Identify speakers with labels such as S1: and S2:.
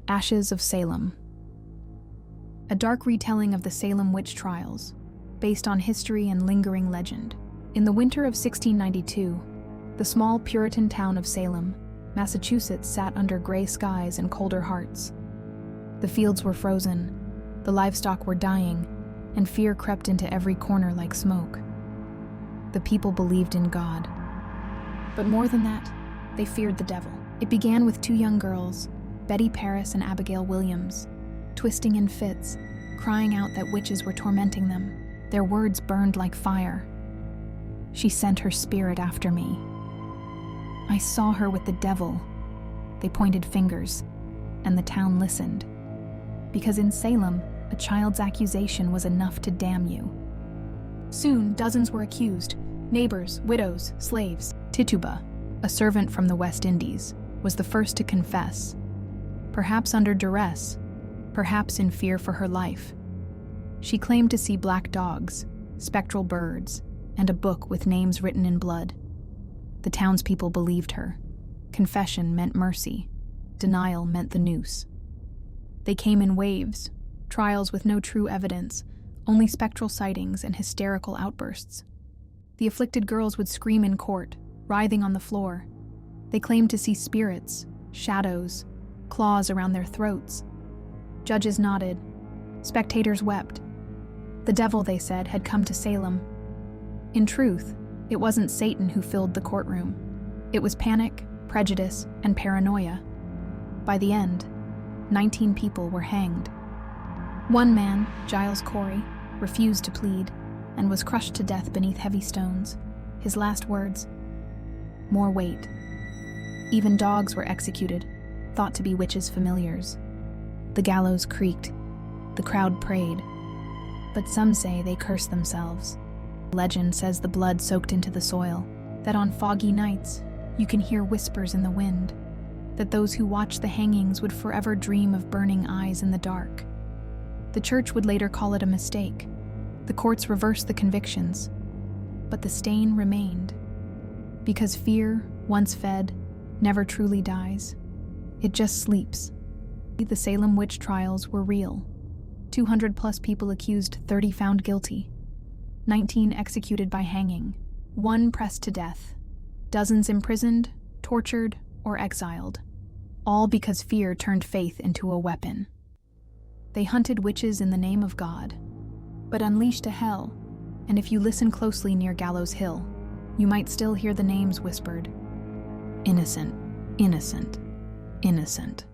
S1: Ashes of Salem. A dark retelling of the Salem Witch Trials, based on history and lingering legend. In the winter of 1692, the small Puritan town of Salem, Massachusetts sat under gray skies and colder hearts. The fields were frozen, the livestock were dying, and fear crept into every corner like smoke. The people believed in God. But more than that, they feared the devil. It began with two young girls, Betty Paris and Abigail Williams, twisting in fits, crying out that witches were tormenting them. Their words burned like fire. "She sent her spirit after me. I saw her with the devil." They pointed fingers, and the town listened. Because in Salem, a child's accusation was enough to damn you. Soon, dozens were accused: neighbors, widows, slaves. Tituba, a servant from the West Indies, was the first to confess, perhaps under duress, perhaps in fear for her life. She claimed to see black dogs, spectral birds, and a book with names written in blood. The townspeople believed her. Confession meant mercy. Denial meant the noose. They came in waves, trials with no true evidence, only spectral sightings and hysterical outbursts. The afflicted girls would scream in court, writhing on the floor. They claimed to see spirits, shadows, claws around their throats. Judges nodded. Spectators wept. The devil, they said, had come to Salem. In truth, it wasn't Satan who filled the courtroom. It was panic, prejudice, and paranoia. By the end, 19 people were hanged. One man, Giles Corey, refused to plead and was crushed to death beneath heavy stones. His last words: "More weight." Even dogs were executed, thought to be witches' familiars. The gallows creaked. The crowd prayed. But some say they cursed themselves. Legend says the blood soaked into the soil, that on foggy nights you can hear whispers in the wind, that those who watched the hangings would forever dream of burning eyes in the dark. The church would later call it a mistake. The courts reversed the convictions, but the stain remained. Because fear, once fed, never truly dies. It just sleeps. The Salem Witch Trials were real. 200+ people accused, 30 found guilty. 19 executed by hanging, 1 pressed to death, dozens imprisoned, tortured, or exiled. All because fear turned faith into a weapon. They hunted witches in the name of God, but unleashed a hell, and if you listen closely near Gallows Hill, you might still hear the names whispered: innocent, innocent, innocent.